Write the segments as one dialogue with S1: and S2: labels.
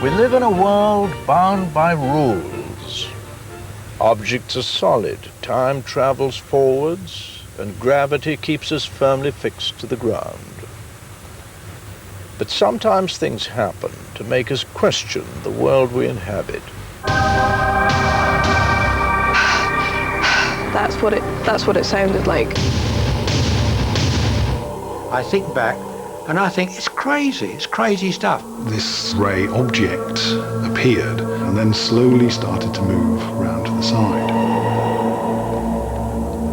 S1: We live in a world bound by rules. Objects are solid, time travels forwards, and gravity keeps us firmly fixed to the ground. But sometimes things happen to make us question the world we inhabit.
S2: That's what it sounded like.
S3: I think back and I think it's crazy stuff.
S4: This grey object appeared and then slowly started to move round to the side.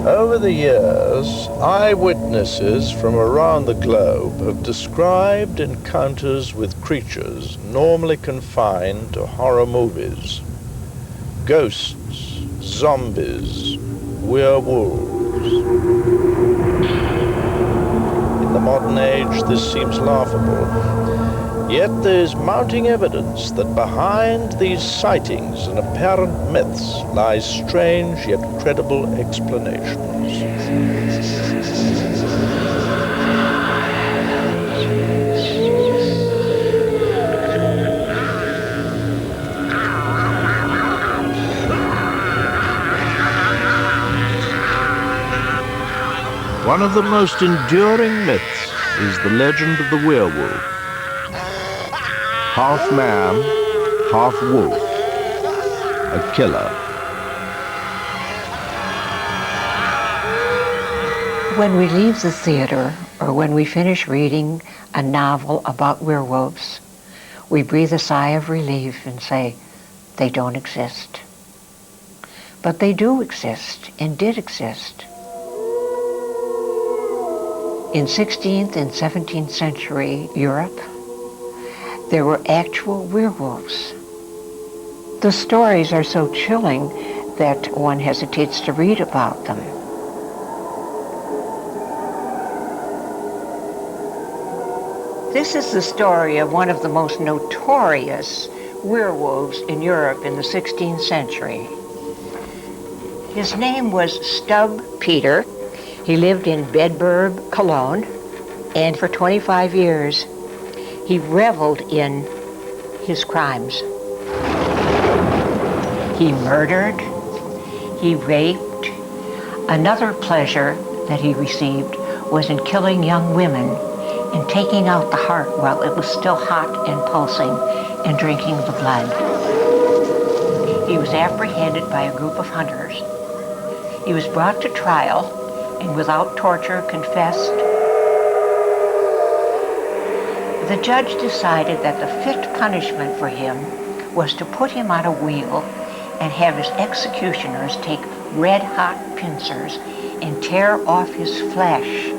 S1: Over the years, eyewitnesses from around the globe have described encounters with creatures normally confined to horror movies. Ghosts, zombies, werewolves. In the modern age, this seems laughable. Yet there is mounting evidence that behind these sightings and apparent myths lies strange yet credible explanations. One of the most enduring myths is the legend of the werewolf. Half man, half wolf, a killer.
S5: When we leave the theater, or when we finish reading a novel about werewolves, we breathe a sigh of relief and say, they don't exist. But they do exist, and did exist. In 16th and 17th century Europe, there were actual werewolves. The stories are so chilling that one hesitates to read about them. This is the story of one of the most notorious werewolves in Europe in the 16th century. His name was Stub Peter. He lived in Bedburg, Cologne, and for 25 years, he reveled in his crimes. He murdered, he raped. Another pleasure that he received was in killing young women and taking out the heart while it was still hot and pulsing and drinking the blood. He was apprehended by a group of hunters. He was brought to trial and without torture confessed. The judge decided that the fit punishment for him was to put him on a wheel and have his executioners take red-hot pincers and tear off his flesh,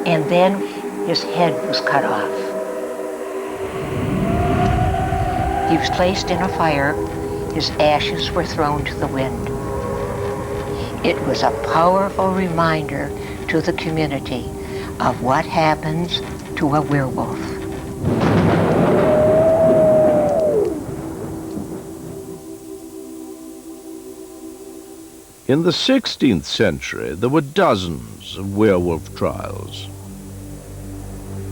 S5: and then his head was cut off. He was placed in a fire. His ashes were thrown to the wind. It was a powerful reminder to the community of what happens to a werewolf.
S1: In the 16th century, there were dozens of werewolf trials.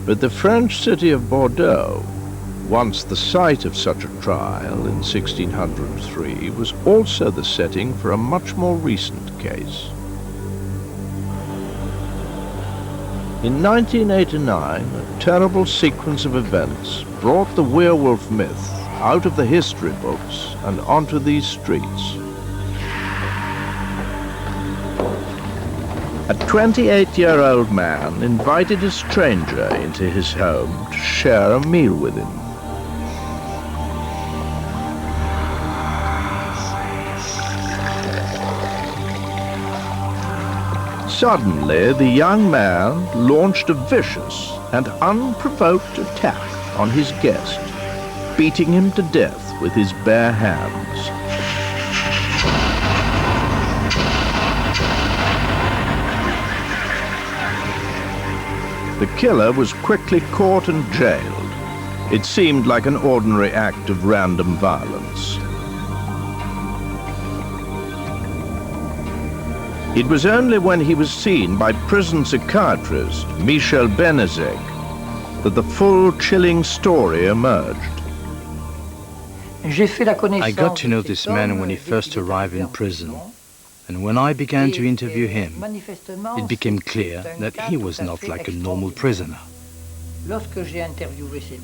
S1: But the French city of Bordeaux, once the site of such a trial in 1603, was also the setting for a much more recent case. In 1989, a terrible sequence of events brought the werewolf myth out of the history books and onto these streets. A 28-year-old man invited a stranger into his home to share a meal with him. Suddenly, the young man launched a vicious and unprovoked attack on his guest, beating him to death with his bare hands. The killer was quickly caught and jailed. It seemed like an ordinary act of random violence. It was only when he was seen by prison psychiatrist Michel Benezek that the full chilling story emerged.
S6: I got to know this man when he first arrived in prison, and when I began to interview him, it became clear that he was not like a normal prisoner.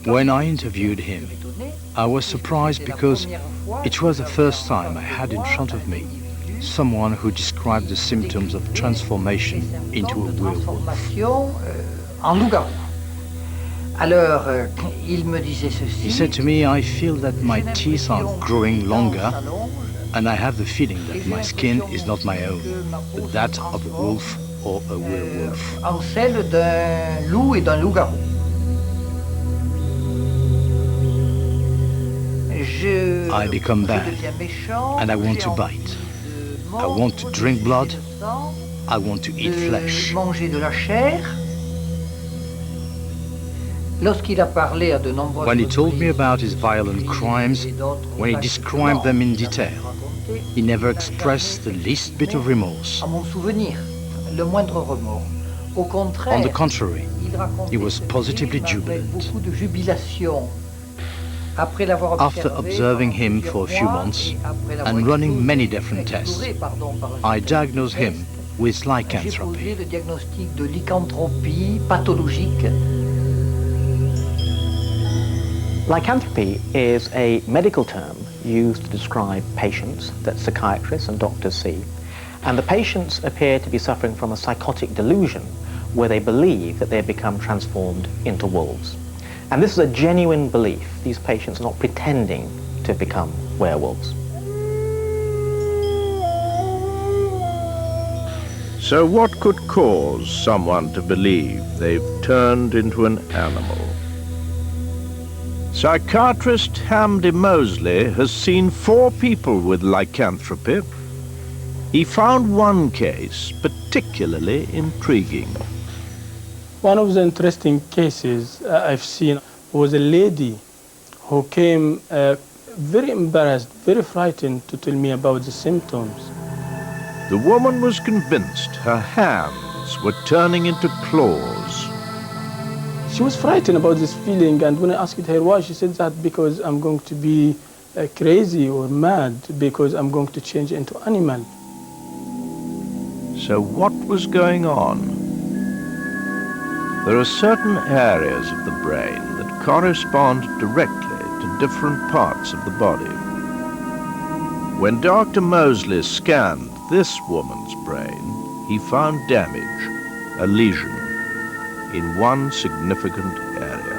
S6: When I interviewed him, I was surprised because it was the first time I had in front of me someone who described the symptoms of transformation into a werewolf. He said to me, I feel that my teeth are growing longer, and I have the feeling that my skin is not my own, but that of a wolf or a werewolf. I become bad, and I want to bite. I want to drink blood. I want to eat flesh. When he told me about his violent crimes, when he described them in detail, he never expressed the least bit of remorse. On the contrary, he was positively jubilant. After observing him for a few months and running many different tests, I diagnosed him with lycanthropy.
S7: Lycanthropy is a medical term used to describe patients that psychiatrists and doctors see, and the patients appear to be suffering from a psychotic delusion where they believe that they have become transformed into wolves. And this is a genuine belief. These patients are not pretending to have become werewolves.
S1: So what could cause someone to believe they've turned into an animal? Psychiatrist Hamdy Moseley has seen 4 people with lycanthropy. He found one case particularly intriguing.
S8: One of the interesting cases I've seen was a lady who came very embarrassed, very frightened to tell me about the symptoms.
S1: The woman was convinced her hands were turning into claws.
S8: She was frightened about this feeling, and when I asked her why, she said that because I'm going to be crazy or mad, because I'm going to change into animal.
S1: So what was going on? There are certain areas of the brain that correspond directly to different parts of the body. When Dr. Moseley scanned this woman's brain, he found damage, a lesion, in one significant area.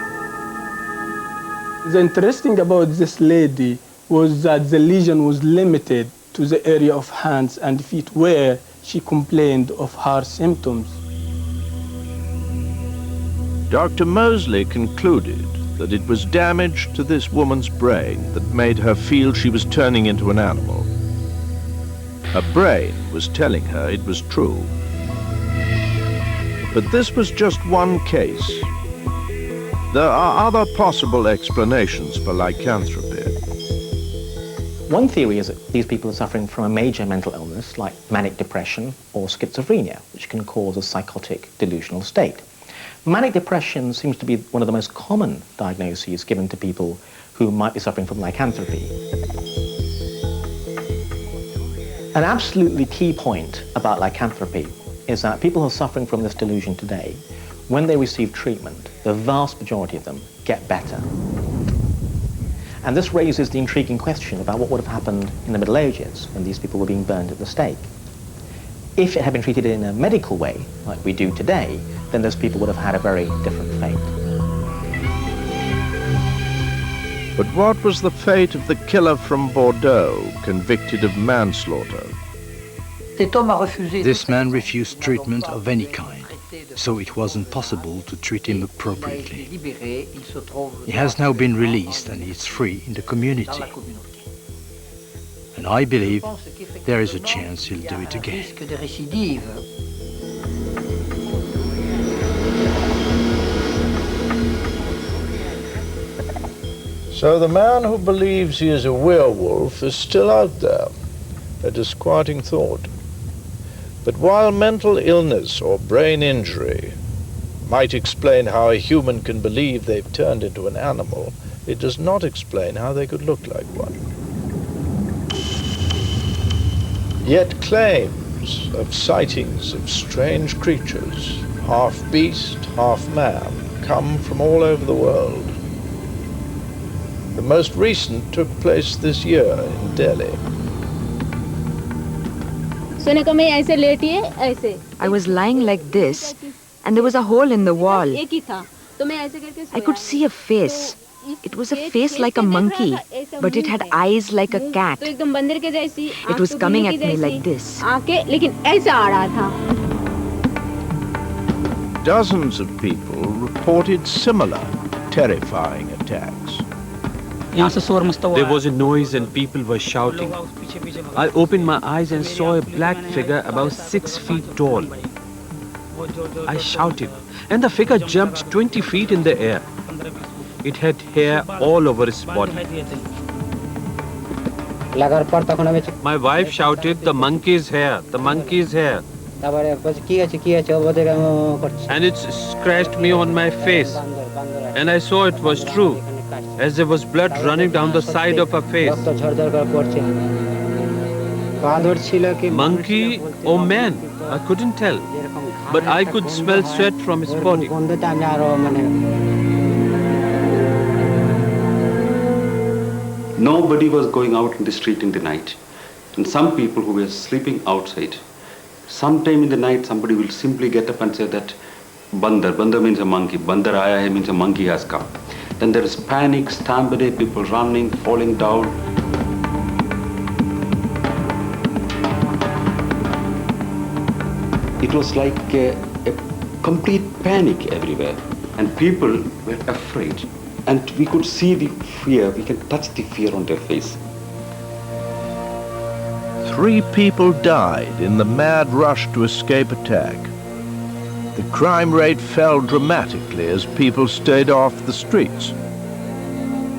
S8: The interesting about this lady was that the lesion was limited to the area of hands and feet where she complained of her symptoms.
S1: Dr. Moseley concluded that it was damage to this woman's brain that made her feel she was turning into an animal. Her brain was telling her it was true. But this was just one case. There are other possible explanations for lycanthropy.
S7: One theory is that these people are suffering from a major mental illness like manic depression or schizophrenia, which can cause a psychotic delusional state. Manic depression seems to be one of the most common diagnoses given to people who might be suffering from lycanthropy. An absolutely key point about lycanthropy is that people who are suffering from this delusion today, when they receive treatment, the vast majority of them get better. And this raises the intriguing question about what would have happened in the Middle Ages when these people were being burned at the stake. If it had been treated in a medical way, like we do today, then those people would have had a very different fate.
S1: But what was the fate of the killer from Bordeaux, convicted of manslaughter?
S6: This man refused treatment of any kind, so it wasn't possible to treat him appropriately. He has now been released and he is free in the community. And I believe there is a chance he'll do it again.
S1: So the man who believes he is a werewolf is still out there, a disquieting thought. But while mental illness or brain injury might explain how a human can believe they've turned into an animal, it does not explain how they could look like one. Yet claims of sightings of strange creatures, half beast, half man, come from all over the world. The most recent took place this year in Delhi.
S9: I was lying like this, and there was a hole in the wall. I could see a face. It was a face like a monkey, but it had eyes like a cat. It was coming at me like this.
S1: Dozens of people reported similar terrifying attacks.
S10: There was a noise and people were shouting. I opened my eyes and saw a black figure about 6 feet tall. I shouted, and the figure jumped 20 feet in the air. It had hair all over its body. My wife shouted, "The monkey's hair, the monkey's hair." And it scratched me on my face. And I saw it was true, as there was blood running down the side of her face. Monkey or man, I couldn't tell. But I could smell sweat from his body.
S11: Nobody was going out in the street in the night. And some people who were sleeping outside, sometime in the night somebody will simply get up and say that Bandar means a monkey, Bandar aaya hai means a monkey has come. Then there is panic, stampede, people running, falling down. It was like a complete panic everywhere, and people were afraid. And we could see the fear, we can touch the fear on their face.
S1: 3 people died in the mad rush to escape attack. The crime rate fell dramatically as people stayed off the streets.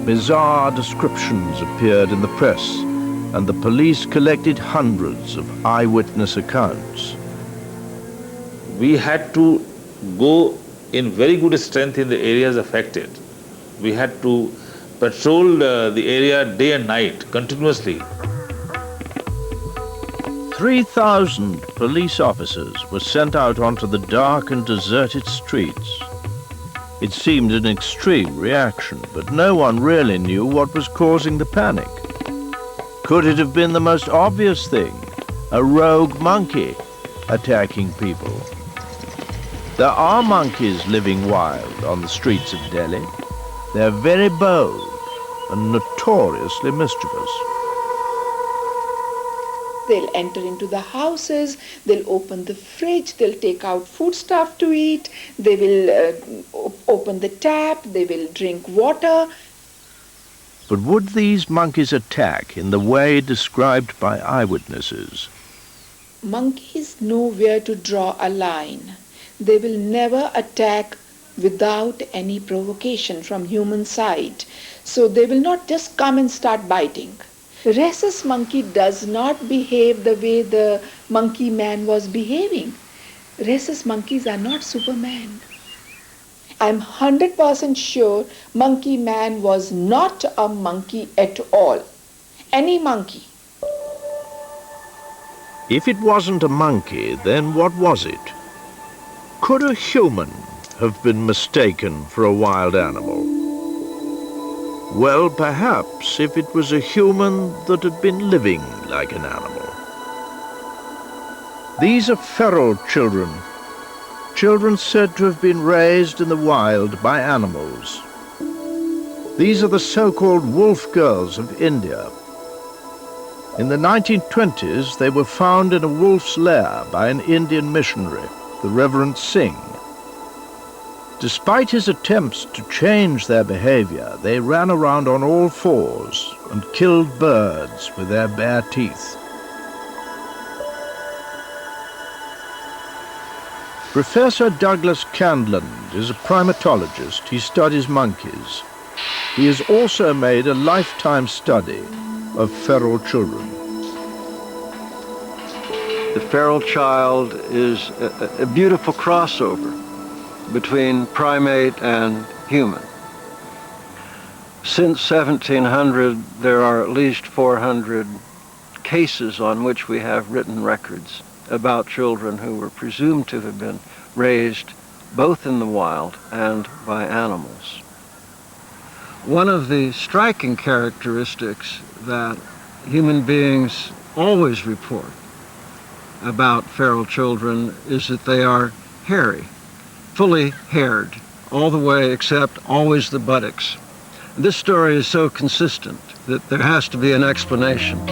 S1: Bizarre descriptions appeared in the press, and the police collected hundreds of eyewitness accounts.
S12: We had to go in very good strength in the areas affected. We had to patrol the area day and night, continuously.
S1: 3,000 police officers were sent out onto the dark and deserted streets. It seemed an extreme reaction, but no one really knew what was causing the panic. Could it have been the most obvious thing, a rogue monkey attacking people? There are monkeys living wild on the streets of Delhi. They're very bold and notoriously mischievous.
S13: They'll enter into the houses, they'll open the fridge, they'll take out foodstuff to eat, they will open the tap, they will drink water.
S1: But would these monkeys attack in the way described by eyewitnesses?
S13: Monkeys know where to draw a line. They will never attack without any provocation from human side. So they will not just come and start biting. Rhesus monkey does not behave the way the monkey man was behaving. Rhesus monkeys are not Superman. I'm 100% sure monkey man was not a monkey at all. Any monkey.
S1: If it wasn't a monkey, then what was it? Could a human have been mistaken for a wild animal? Well, perhaps if it was a human that had been living like an animal. These are feral children, children said to have been raised in the wild by animals. These are the so-called wolf girls of India. In the 1920s, they were found in a wolf's lair by an Indian missionary, the Reverend Singh. Despite his attempts to change their behavior, they ran around on all fours and killed birds with their bare teeth. Professor Douglas Candland is a primatologist. He studies monkeys. He has also made a lifetime study of feral children.
S14: The feral child is a beautiful crossover between primate and human. Since 1700, there are at least 400 cases on which we have written records about children who were presumed to have been raised both in the wild and by animals. One of the striking characteristics that human beings always report about feral children is that they are hairy, fully haired, all the way except always the buttocks. This story is so consistent that there has to be an explanation.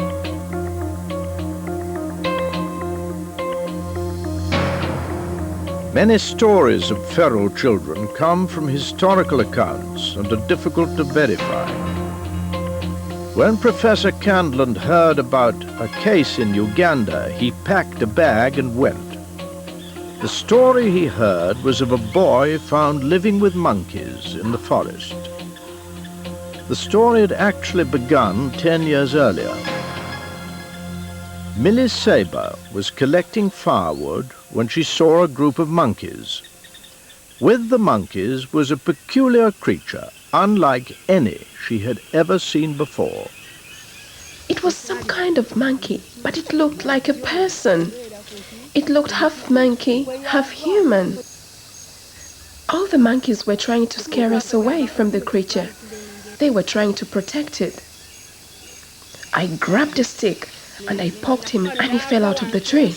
S1: Many stories of feral children come from historical accounts and are difficult to verify. When Professor Candland heard about a case in Uganda, he packed a bag and went. The story he heard was of a boy found living with monkeys in the forest. The story had actually begun 10 years earlier. Millie Saber was collecting firewood when she saw a group of monkeys. With the monkeys was a peculiar creature, unlike any she had ever seen before.
S15: It was some kind of monkey, but it looked like a person. It looked half monkey, half human. All the monkeys were trying to scare us away from the creature. They were trying to protect it. I grabbed a stick and I poked him and he fell out of the tree.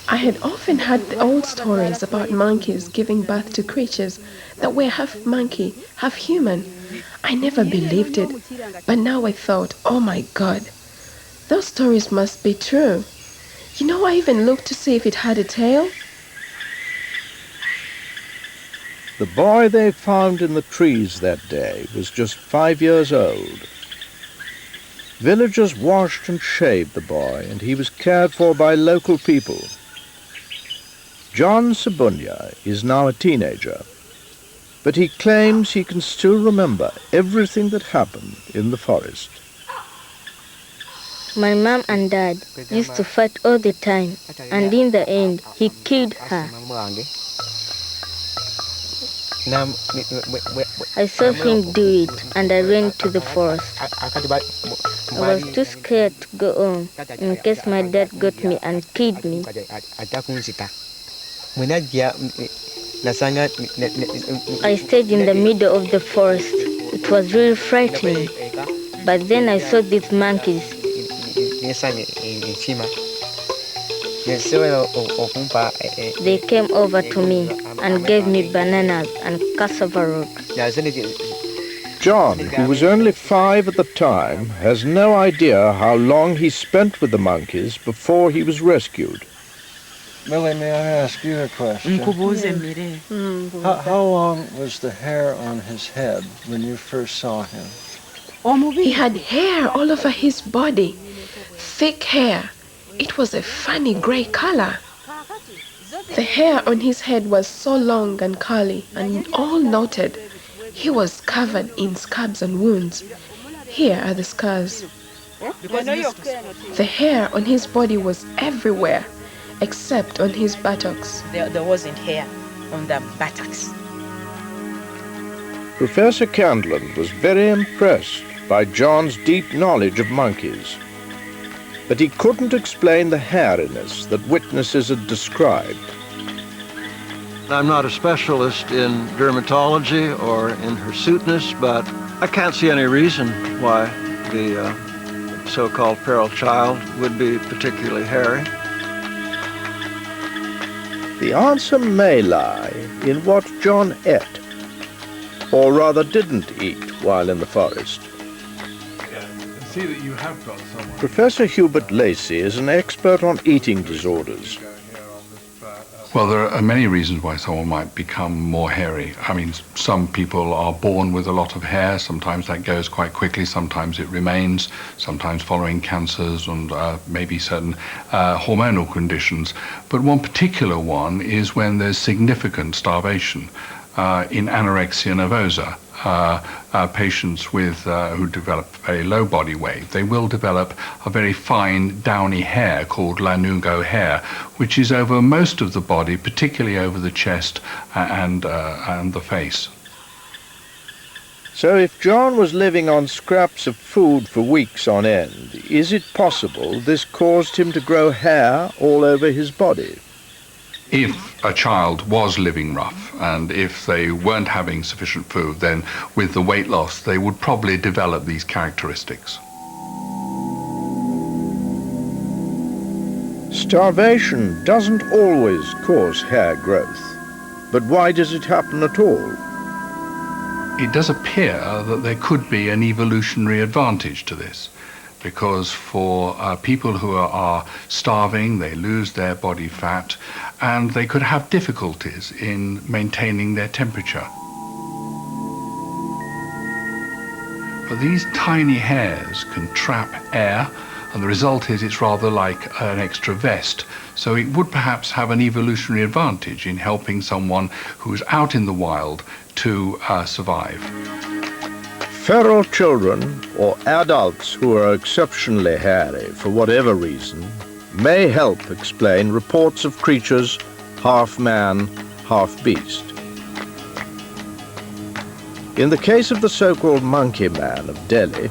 S15: I had often heard the old stories about monkeys giving birth to creatures that were half monkey, half human. I never believed it, but now I thought, oh my God, those stories must be true. You know, I even looked to see if it had a tail.
S1: The boy they found in the trees that day was just 5 years old. Villagers washed and shaved the boy, and he was cared for by local people. John Sabunya is now a teenager, but he claims he can still remember everything that happened in the forest.
S16: My mom and dad used to fight all the time, and in the end, he killed her. I saw him do it, and I ran to the forest. I was too scared to go on, in case my dad got me and killed me. I stayed in the middle of the forest. It was really frightening. But then I saw these monkeys. They came over to me and gave me bananas and cassava root.
S1: John, who was only 5 at the time, has no idea how long he spent with the monkeys before he was rescued.
S14: Millie, may I ask you a question? How long was the hair on his head when you first saw him?
S15: He had hair all over his body, thick hair. It was a funny gray color. The hair on his head was so long and curly and all knotted. He was covered in scabs and wounds. Here are the scars. The hair on his body was everywhere, except on his buttocks.
S17: There wasn't hair on the buttocks.
S1: Professor Candland was very impressed by John's deep knowledge of monkeys, but he couldn't explain the hairiness that witnesses had described.
S14: I'm not a specialist in dermatology or in hirsuteness, but I can't see any reason why the so-called feral child would be particularly hairy.
S1: The answer may lie in what John ate, or rather didn't eat while in the forest.
S4: See that you have got someone.
S1: Professor Hubert Lacey is an expert on eating disorders.
S4: Well, there are many reasons why someone might become more hairy. I mean, some people are born with a lot of hair. Sometimes that goes quite quickly. Sometimes it remains. Sometimes following cancers and maybe certain hormonal conditions. But one particular one is when there's significant starvation. In anorexia nervosa, patients with who develop very low body weight, they will develop a very fine downy hair called lanugo hair, which is over most of the body, particularly over the chest and the face.
S1: So if John was living on scraps of food for weeks on end, is it possible this caused him to grow hair all over his body?
S4: If a child was living rough and if they weren't having sufficient food, then with the weight loss they would probably develop these characteristics.
S1: Starvation doesn't always cause hair growth, but why does it happen at all?
S4: It does appear that there could be an evolutionary advantage to this, because for people who are starving, they lose their body fat, and they could have difficulties in maintaining their temperature. But these tiny hairs can trap air, and the result is it's rather like an extra vest. So it would perhaps have an evolutionary advantage in helping someone who's out in the wild to survive.
S1: Feral children or adults who are exceptionally hairy for whatever reason may help explain reports of creatures half man, half beast. In the case of the so-called monkey man of Delhi,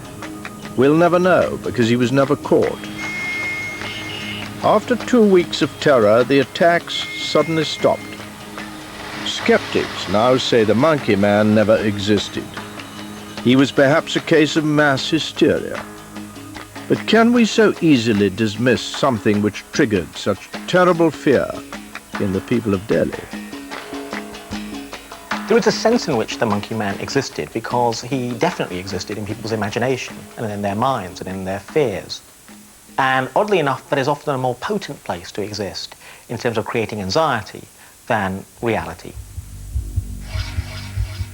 S1: we'll never know because he was never caught. After 2 weeks of terror, the attacks suddenly stopped. Skeptics now say the monkey man never existed. He was perhaps a case of mass hysteria. But can we so easily dismiss something which triggered such terrible fear in the people of Delhi?
S7: There is a sense in which the monkey man existed because he definitely existed in people's imagination and in their minds and in their fears. And oddly enough, that is often a more potent place to exist in terms of creating anxiety than reality.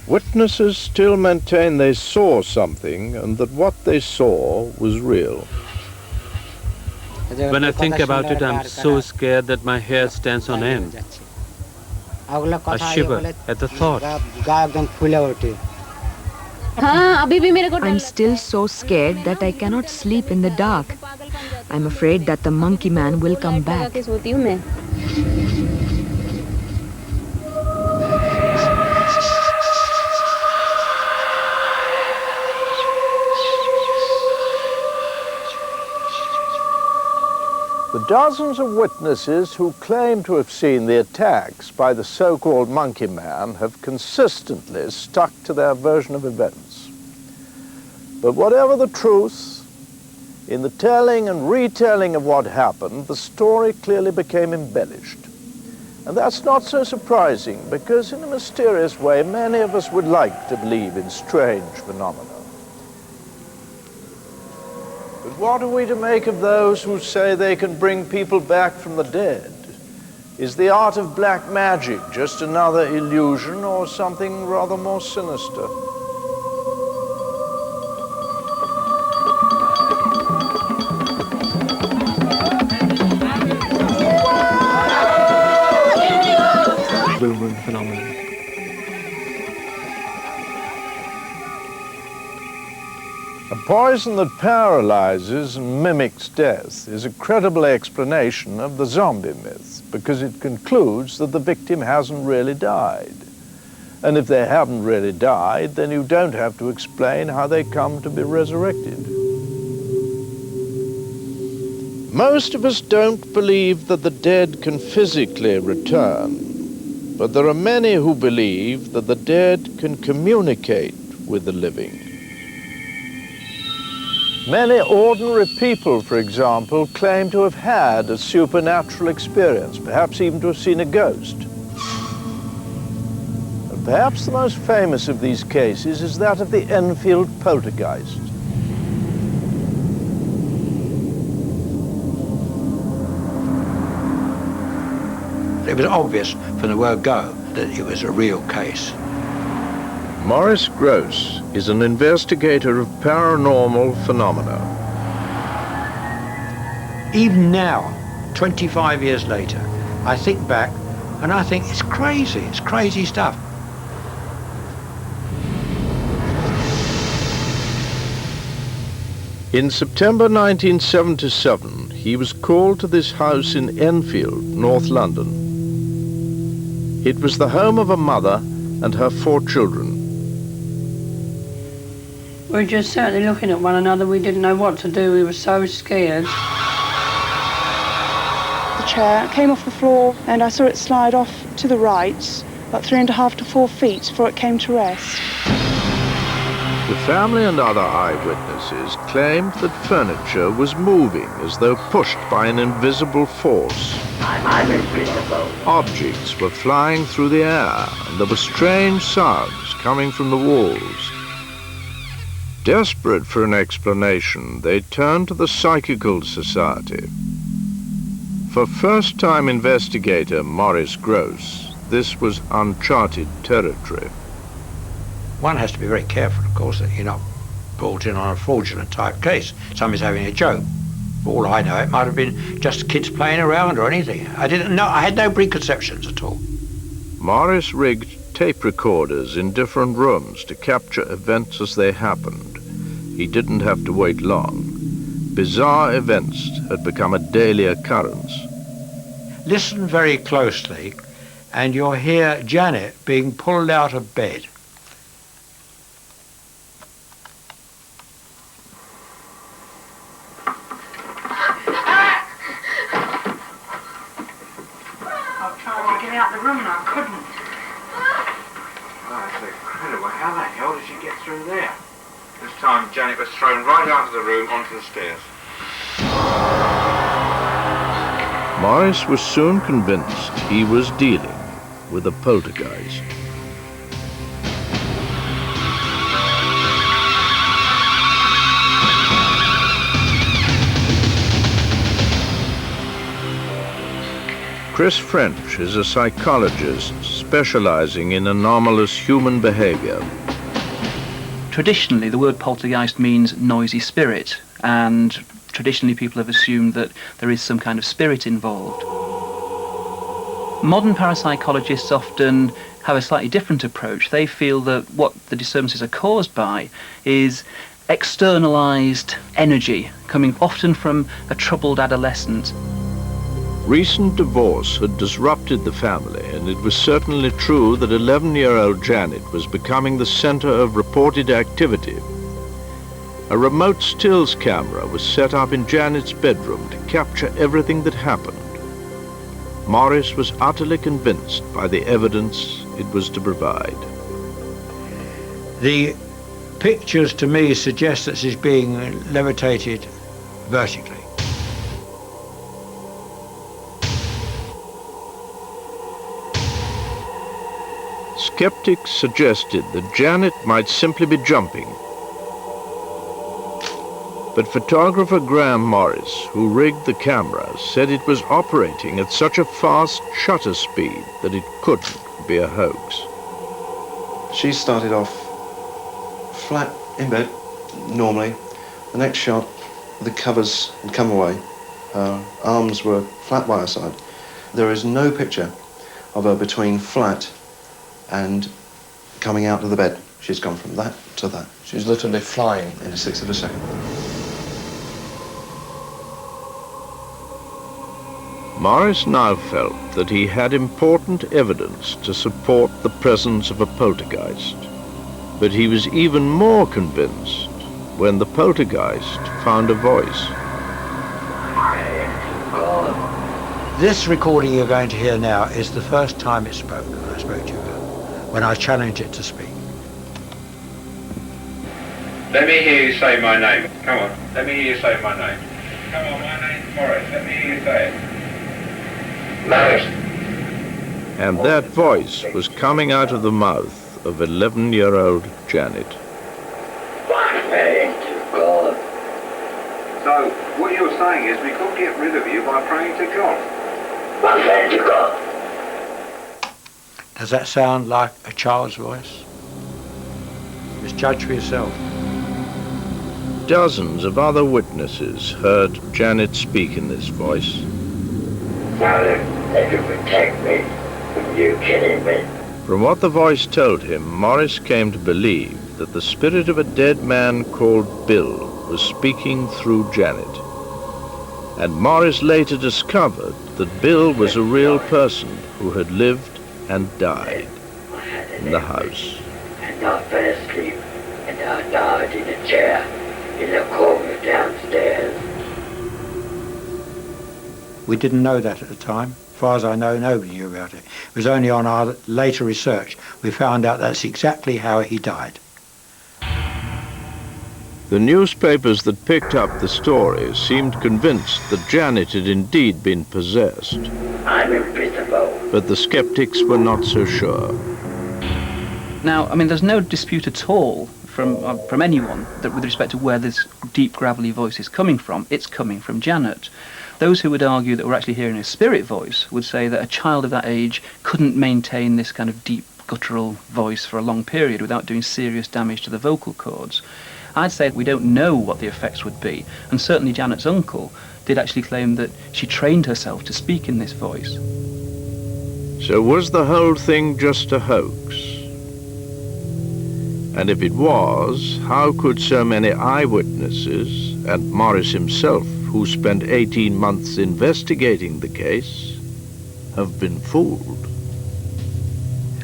S1: Witnesses still maintain they saw something and that what they saw was real.
S10: When I think about it, I'm so scared that my hair stands on end. I shiver at the thought.
S9: I'm still so scared that I cannot sleep in the dark. I'm afraid that the monkey man will come back.
S1: The dozens of witnesses who claim to have seen the attacks by the so-called monkey man have consistently stuck to their version of events. But whatever the truth, in the telling and retelling of what happened, the story clearly became embellished. And that's not so surprising, because in a mysterious way, many of us would like to believe in strange phenomena. But what are we to make of those who say they can bring people back from the dead? Is the art of black magic just another illusion or something rather more sinister?
S7: Blue moon phenomenon.
S1: A poison that paralyzes and mimics death is a credible explanation of the zombie myth, because it concludes that the victim hasn't really died. And if they haven't really died, then you don't have to explain how they come to be resurrected. Most of us don't believe that the dead can physically return, but there are many who believe that the dead can communicate with the living. Many ordinary people, for example, claim to have had a supernatural experience, perhaps even to have seen a ghost. And perhaps the most famous of these cases is that of the Enfield poltergeist.
S3: It was obvious from the word go that it was a real case.
S1: Maurice Gross is an investigator of paranormal phenomena.
S3: Even now, 25 years later, I think back and I think it's crazy stuff.
S1: In September 1977, he was called to this house in Enfield, North London. It was the home of a mother and her 4 children.
S18: We were just sat there looking at one another. We didn't know what to do. We were so scared.
S19: The chair came off the floor and I saw it slide off to the right, about 3.5 to 4 feet before it came to rest.
S1: The family and other eyewitnesses claimed that furniture was moving as though pushed by an invisible force. Objects were flying through the air, and there were strange sounds coming from the walls. Desperate for an explanation, they turned to the Psychical Society. For first-time investigator Maurice Gross, this was uncharted territory.
S3: One has to be very careful, of course, that you're not brought in on a fraudulent type case. Somebody's having a joke. For all I know, it might have been just kids playing around or anything. I didn't know. I had no preconceptions at all.
S1: Maurice rigged tape recorders in different rooms to capture events as they happened. He didn't have to wait long. Bizarre events had become a daily occurrence.
S3: Listen very closely, and you'll hear Janet being pulled out of bed.
S18: Out the room and I couldn't.
S20: Oh, that's incredible. How the hell did she get through there? This time Janet was thrown right out of the room onto the stairs.
S1: Maurice was soon convinced he was dealing with a poltergeist. Chris French is a psychologist specializing in anomalous human behavior.
S21: Traditionally, the word poltergeist means noisy spirit, and traditionally people have assumed that there is some kind of spirit involved. Modern parapsychologists often have a slightly different approach. They feel that what the disturbances are caused by is externalized energy coming often from a troubled adolescent.
S1: Recent divorce had disrupted the family, and it was certainly true that 11-year-old Janet was becoming the center of reported activity. A remote stills camera was set up in Janet's bedroom to capture everything that happened. Maurice was utterly convinced by the evidence it was to provide.
S3: The pictures to me suggest that she's being levitated vertically.
S1: Skeptics suggested that Janet might simply be jumping. But photographer Graham Morris, who rigged the camera, said it was operating at such a fast shutter speed that it couldn't be a hoax.
S22: She started off flat in bed, normally. The next shot, the covers had come away. Her arms were flat by her side. There is no picture of her between flat and coming out of the bed. She's gone from that to that.
S23: She's literally flying.
S22: In a sixth of a second.
S1: Morris now felt that he had important evidence to support the presence of a poltergeist. But he was even more convinced when the poltergeist found a voice.
S3: This recording you're going to hear now is the first time it spoke. I spoke to you when I challenged it to speak.
S20: Let me hear you say my name. Come on, let me hear you say my name. Come on, my name's Morris. Let me hear you say it. Morris.
S1: And that voice was coming out of the mouth of 11-year-old Janet.
S20: So, what you're saying is we couldn't get rid of you by praying to God.
S3: Does that sound like a child's voice? Just judge for yourself.
S1: Dozens of other witnesses heard Janet speak in this voice.
S24: Father, that you protect me from you killing me.
S1: From what the voice told him, Morris came to believe that the spirit of a dead man called Bill was speaking through Janet. And Morris later discovered that Bill was a real person who had lived and died in the house.
S24: And I fell asleep, and I died. sat in a chair in the corner downstairs.
S3: We didn't know that at the time. As far as I know, nobody knew about it. It was only on our later research we found out that's exactly how he died.
S1: The newspapers that picked up the story seemed convinced that Janet had indeed been possessed.
S24: I'm invisible.
S1: But the skeptics were not so sure.
S21: Now, I mean, there's no dispute at all from anyone that with respect to where this deep, gravelly voice is coming from, it's coming from Janet. Those who would argue that we're actually hearing a spirit voice would say that a child of that age couldn't maintain this kind of deep, guttural voice for a long period without doing serious damage to the vocal cords. I'd say we don't know what the effects would be, and certainly Janet's uncle did actually claim that she trained herself to speak in this voice.
S1: So was the whole thing just a hoax? And if it was, how could so many eyewitnesses, and Morris himself, who spent 18 months investigating the case, have been fooled?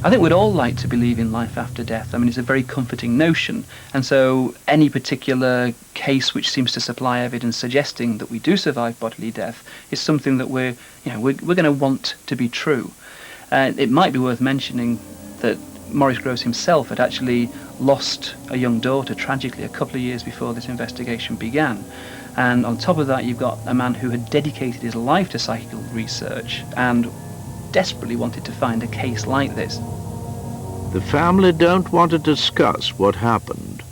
S21: I think we'd all like to believe in life after death. I mean, it's a very comforting notion. And so any particular case which seems to supply evidence suggesting that we do survive bodily death is something that we're going to want to be true. It might be worth mentioning that Maurice Groves himself had actually lost a young daughter tragically a couple of years before this investigation began. And on top of that, you've got a man who had dedicated his life to psychical research and desperately wanted to find a case like this.
S1: The family don't want to discuss what happened,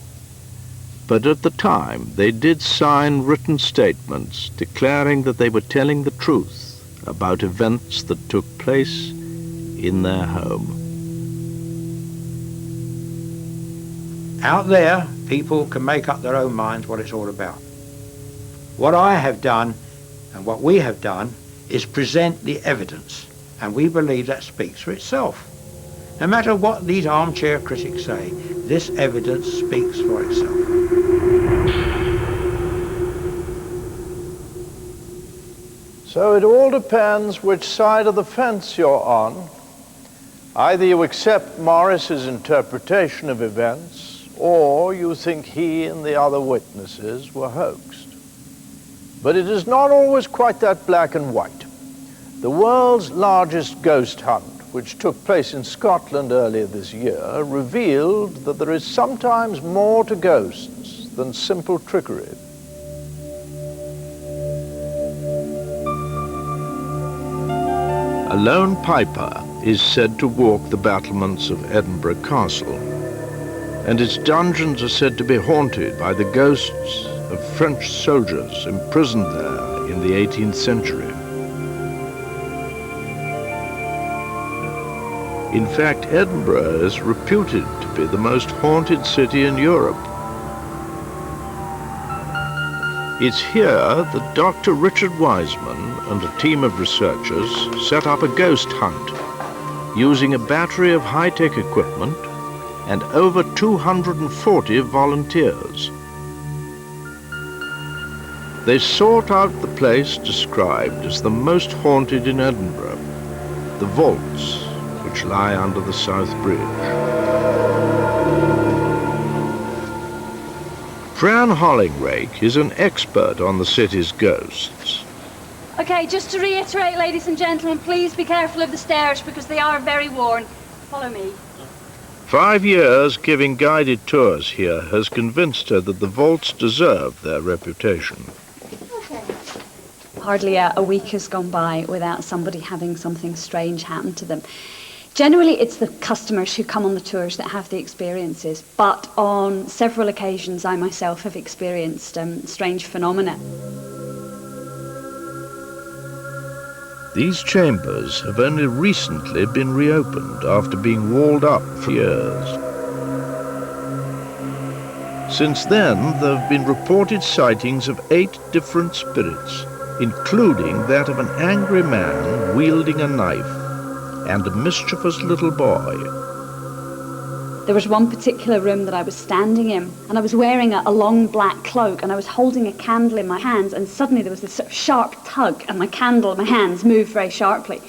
S1: but at the time they did sign written statements declaring that they were telling the truth about events that took place in their home.
S3: Out there, people can make up their own minds what it's all about. What I have done and what we have done is present the evidence, and we believe that speaks for itself. No matter what these armchair critics say, this evidence speaks for itself.
S1: So it all depends which side of the fence you're on. Either you accept Morris's interpretation of events, or you think he and the other witnesses were hoaxed. But it is not always quite that black and white. The world's largest ghost hunt, which took place in Scotland earlier this year, revealed that there is sometimes more to ghosts than simple trickery. A lone piper is said to walk the battlements of Edinburgh Castle, and its dungeons are said to be haunted by the ghosts of French soldiers imprisoned there in the 18th century. In fact, Edinburgh is reputed to be the most haunted city in Europe. It's here that Dr. Richard Wiseman and a team of researchers set up a ghost hunt using a battery of high-tech equipment and over 240 volunteers. They sought out the place described as the most haunted in Edinburgh, the vaults which lie under the South Bridge. Fran Hollingrake is an expert on the city's ghosts.
S2: Okay, just to reiterate, ladies and gentlemen, please be careful of the stairs because they are very worn. Follow me.
S1: 5 years giving guided tours here has convinced her that the vaults deserve their reputation.
S2: Hardly a week has gone by without somebody having something strange happen to them. Generally, it's the customers who come on the tours that have the experiences, but on several occasions I myself have experienced strange phenomena.
S1: These chambers have only recently been reopened after being walled up for years. Since then, there have been reported sightings of 8 different spirits, including that of an angry man wielding a knife and a mischievous little boy.
S2: There was one particular room that I was standing in, and I was wearing a long black cloak, and I was holding a candle in my hands, and suddenly there was this sort of sharp tug, and my hands moved very sharply.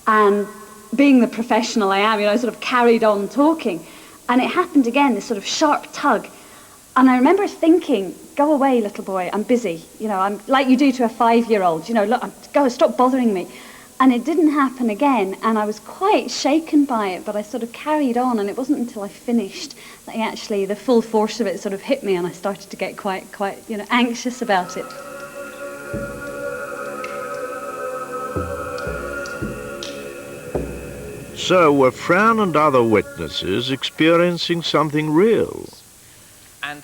S2: And being the professional I am, I sort of carried on talking, and it happened again, this sort of sharp tug, And I remember thinking, go away, little boy, I'm busy. You know, I'm like you do to a 5-year-old, you know, look, go, stop bothering me. And it didn't happen again, and I was quite shaken by it, but I sort of carried on, and it wasn't until I finished that actually the full force of it sort of hit me, and I started to get quite, you know, anxious about it.
S1: So were Fran and other witnesses experiencing something real?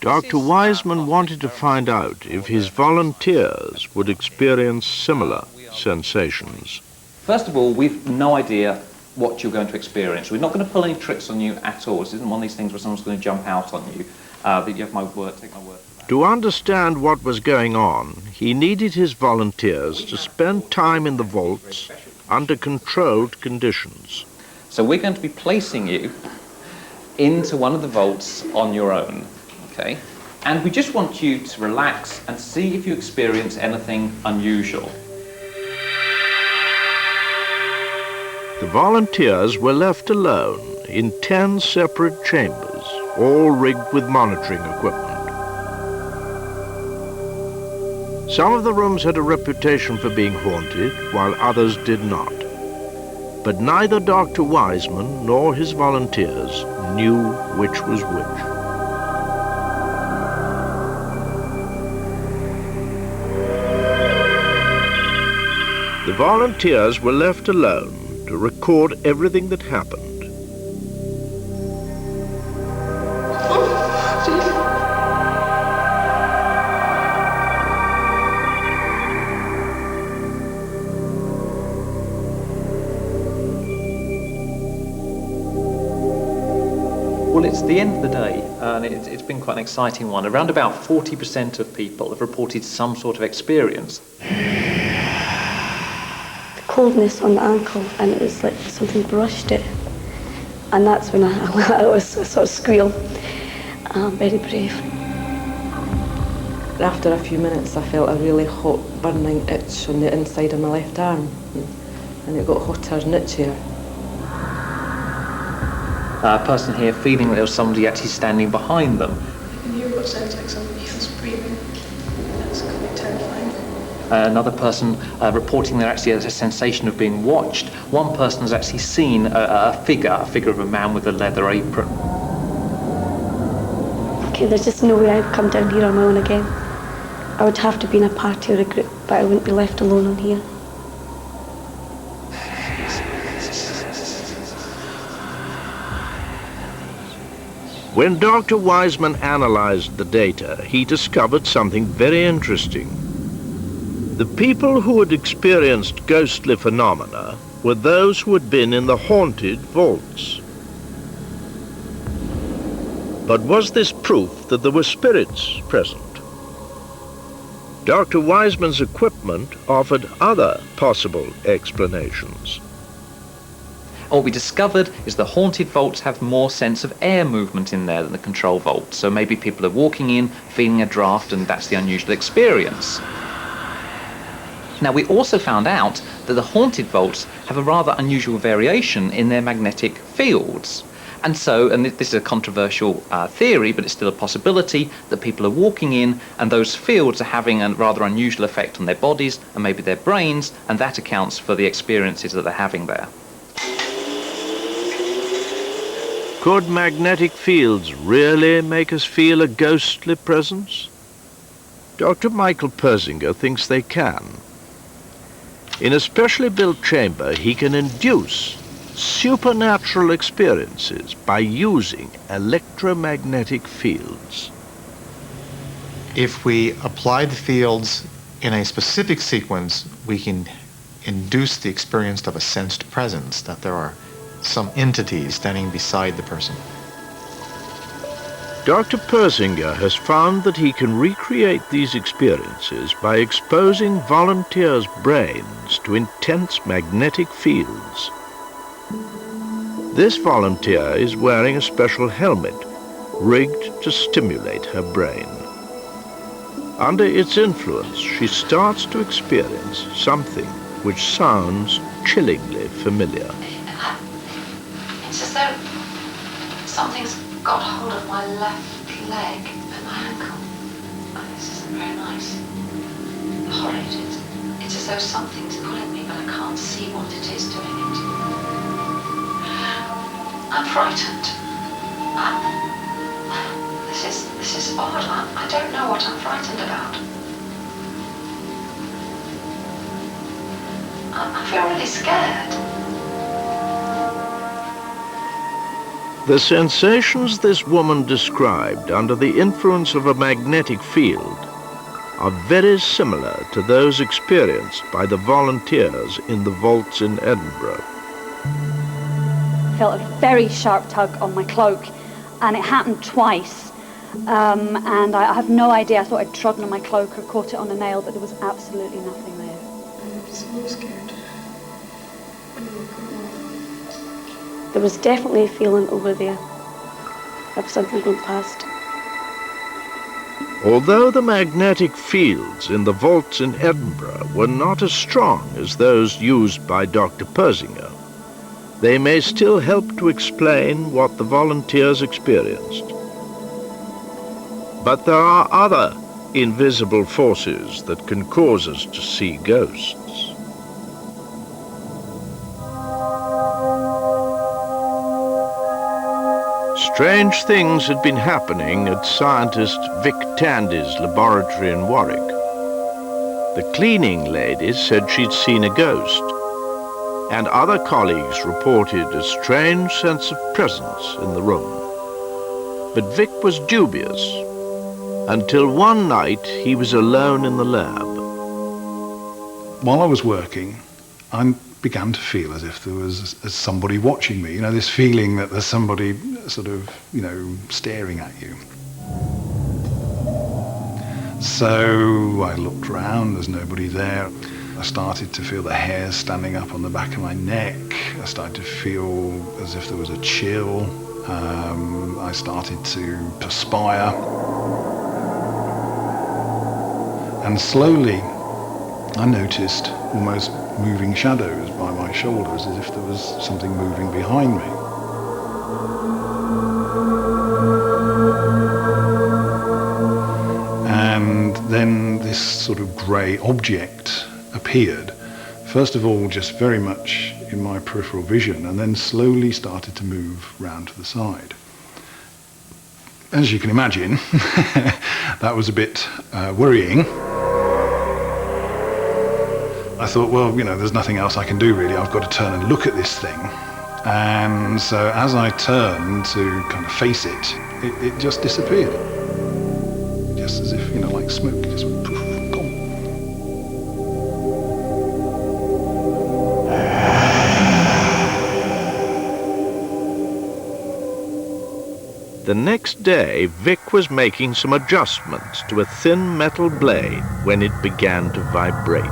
S1: Dr. Wiseman wanted to find out if his volunteers would experience similar sensations.
S5: First of all, we've no idea what you're going to experience. We're not going to pull any tricks on you at all. This isn't one of these things where someone's going to jump out on you. But you have my word, take my word.
S1: To understand what was going on, he needed his volunteers to spend time in the vaults under controlled conditions.
S5: So we're going to be placing you into one of the vaults on your own, okay? And we just want you to relax and see if you experience anything unusual.
S1: The volunteers were left alone in 10 separate chambers, all rigged with monitoring equipment. Some of the rooms had a reputation for being haunted, while others did not. But neither Dr. Wiseman nor his volunteers knew which was which. The volunteers were left alone to record everything that happened.
S5: Well, it's the end of the day, and it's been quite an exciting one. Around about 40% of people have reported some sort of experience.
S6: Coldness on the ankle, and it was like something brushed it, and that's when I was sort of squeal. Very brave.
S8: After a few minutes I felt a really hot burning itch on the inside of my left arm, and it got hotter and itchier.
S5: A person here feeling that there was somebody actually standing behind them.
S6: You can hear what sounds like somebody else breathing. That's quite terrifying.
S5: Another person reporting there actually has a sensation of being watched. One person has actually seen a figure of a man with a leather apron.
S6: Okay, there's just no way I'd come down here on my own again. I would have to be in a party or a group, but I wouldn't be left alone on here.
S1: When Dr. Wiseman analyzed the data, he discovered something very interesting. The people who had experienced ghostly phenomena were those who had been in the haunted vaults. But was this proof that there were spirits present? Dr. Wiseman's equipment offered other possible explanations.
S5: What we discovered is the haunted vaults have more sense of air movement in there than the control vaults. So maybe people are walking in, feeling a draft, and that's the unusual experience. Now, we also found out that the haunted vaults have a rather unusual variation in their magnetic fields. And so, and this is a controversial theory, but it's still a possibility, that people are walking in and those fields are having a rather unusual effect on their bodies and maybe their brains, and that accounts for the experiences that they're having there.
S1: Could magnetic fields really make us feel a ghostly presence? Dr. Michael Persinger thinks they can. In a specially built chamber, he can induce supernatural experiences by using electromagnetic fields.
S23: If we apply the fields in a specific sequence, we can induce the experience of a sensed presence, that there are some entities standing beside the person.
S1: Dr. Persinger has found that he can recreate these experiences by exposing volunteers' brains to intense magnetic fields. This volunteer is wearing a special helmet rigged to stimulate her brain. Under its influence, she starts to experience something which sounds chillingly familiar.
S25: It's as though something's got hold of my left leg and my
S9: discolorated. It's as though something's pulling me, but I can't see what it is doing it. I'm frightened. This is odd. I don't know what I'm frightened about. I feel really scared.
S1: The sensations this woman described under the influence of a magnetic field are very similar to those experienced by the volunteers in the vaults in Edinburgh.
S2: I felt a very sharp tug on my cloak, and it happened twice. And I have no idea. I thought I'd trodden on my cloak or caught it on a nail, but there was absolutely nothing there.
S6: I'm so scared. There was definitely a feeling over there of something going past.
S1: Although the magnetic fields in the vaults in Edinburgh were not as strong as those used by Dr. Persinger, they may still help to explain what the volunteers experienced. But there are other invisible forces that can cause us to see ghosts. Strange things had been happening at scientist Vic Tandy's laboratory in Warwick. The cleaning lady said she'd seen a ghost, and other colleagues reported a strange sense of presence in the room. But Vic was dubious, until one night he was alone in the lab.
S11: While I was working, I began to feel as if there was somebody watching me, this feeling that there's somebody sort of, staring at you. So I looked around, there's nobody there. I started to feel the hairs standing up on the back of my neck. I started to feel as if there was a chill. I started to perspire. And slowly I noticed almost moving shadows by my shoulders, as if there was something moving behind me. And then this sort of grey object appeared, first of all just very much in my peripheral vision, and then slowly started to move round to the side. As you can imagine, that was a bit worrying. I thought, well, there's nothing else I can do really. I've got to turn and look at this thing. And so as I turned to kind of face it, it just disappeared. Just as if, like smoke, just went poof, gone.
S1: The next day, Vic was making some adjustments to a thin metal blade when it began to vibrate,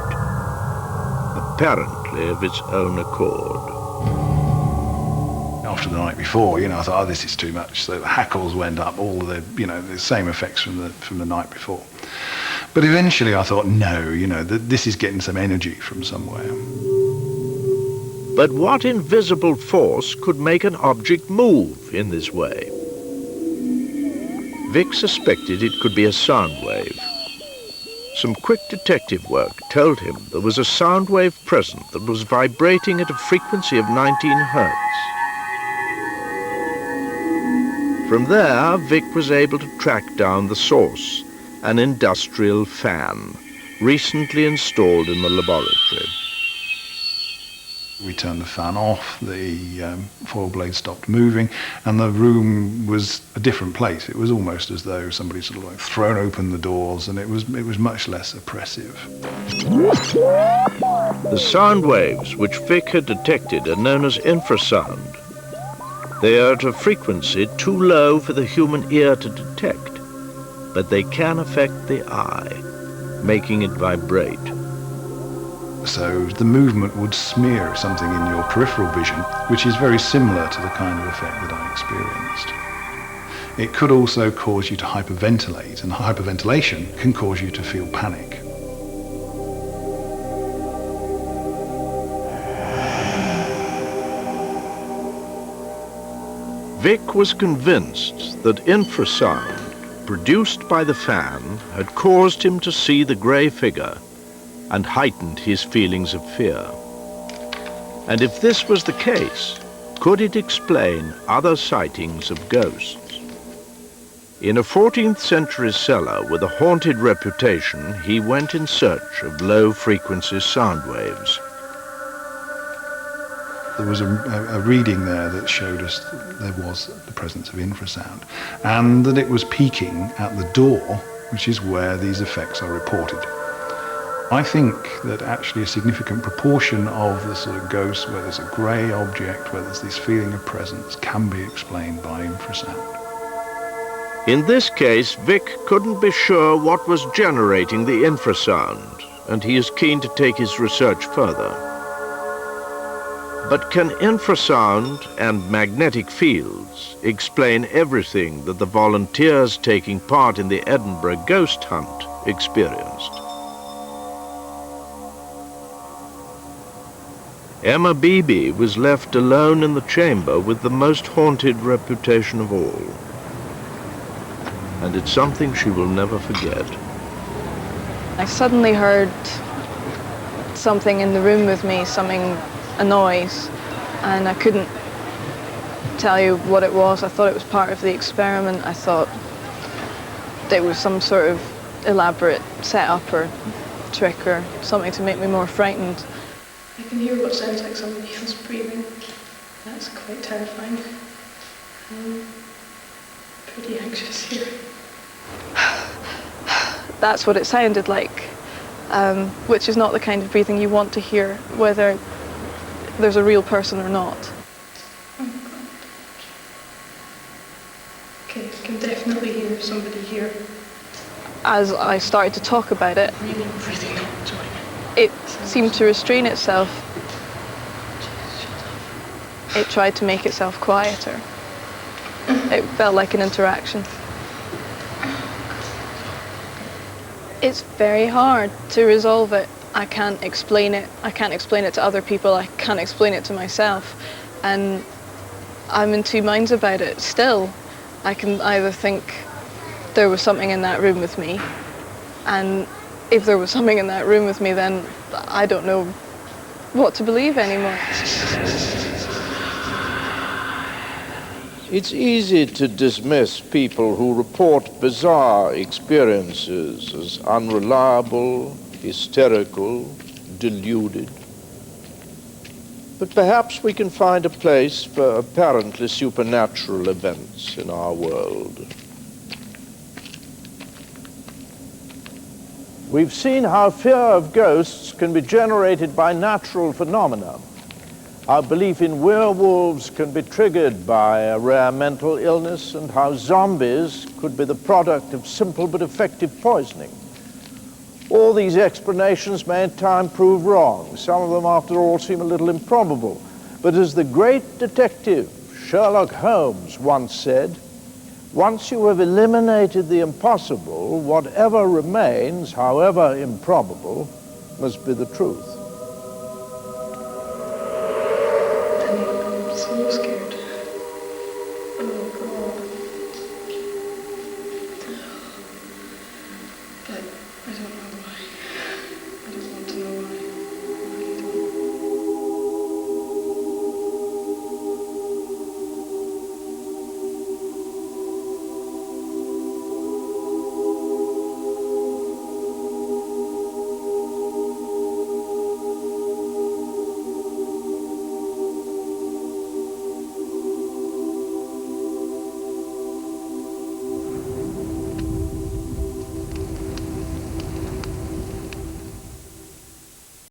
S1: apparently of its own accord.
S11: After the night before, I thought, oh, this is too much. So the hackles went up, all the, the same effects from the night before. But eventually I thought, no, this is getting some energy from somewhere.
S1: But what invisible force could make an object move in this way? Vic suspected it could be a sound wave. Some quick detective work told him there was a sound wave present that was vibrating at a frequency of 19 hertz. From there, Vic was able to track down the source, an industrial fan, recently installed in the laboratory.
S11: We turned the fan off, the foil blade stopped moving, and the room was a different place. It was almost as though somebody sort of like thrown open the doors, and it was much less oppressive.
S1: The sound waves which Vic had detected are known as infrasound. They are at a frequency too low for the human ear to detect, but they can affect the eye, making it vibrate.
S11: So the movement would smear something in your peripheral vision, which is very similar to the kind of effect that I experienced. It could also cause you to hyperventilate, and hyperventilation can cause you to feel panic.
S1: Vic was convinced that infrasound produced by the fan had caused him to see the grey figure and heightened his feelings of fear. And if this was the case, could it explain other sightings of ghosts? In a 14th century cellar with a haunted reputation, he went in search of low-frequency sound waves.
S11: There was a reading there that showed us that there was the presence of infrasound, and that it was peaking at the door, which is where these effects are reported. I think that actually a significant proportion of the sort of ghosts, where there's a grey object, where there's this feeling of presence, can be explained by infrasound.
S1: In this case, Vic couldn't be sure what was generating the infrasound, and he is keen to take his research further. But can infrasound and magnetic fields explain everything that the volunteers taking part in the Edinburgh ghost hunt experienced? Emma Beebe was left alone in the chamber with the most haunted reputation of all. And it's something she will never forget.
S12: I suddenly heard something in the room with me, a noise, and I couldn't tell you what it was. I thought it was part of the experiment. I thought it was some sort of elaborate setup or trick or something to make me more frightened.
S13: I can hear what sounds like somebody else breathing. That's quite terrifying. I'm pretty anxious here.
S12: That's what it sounded like, which is not the kind of breathing you want to hear, whether there's a real person or not.
S13: Oh God. Okay, I can definitely hear somebody here.
S12: As I started to talk about it, it seemed to restrain itself. It tried to make itself quieter. It felt like an interaction. It's very hard to resolve it. I can't explain it. I can't explain it to other people. I can't explain it to myself. And I'm in two minds about it still. I can either think there was something in that room with me, and if there was something in that room with me, then I don't know what to believe anymore.
S1: It's easy to dismiss people who report bizarre experiences as unreliable, hysterical, deluded. But perhaps we can find a place for apparently supernatural events in our world. We've seen how fear of ghosts can be generated by natural phenomena. Our belief in werewolves can be triggered by a rare mental illness, and how zombies could be the product of simple but effective poisoning. All these explanations may in time prove wrong. Some of them, after all, seem a little improbable. But as the great detective Sherlock Holmes once said, once you have eliminated the impossible, whatever remains, however improbable, must be the truth.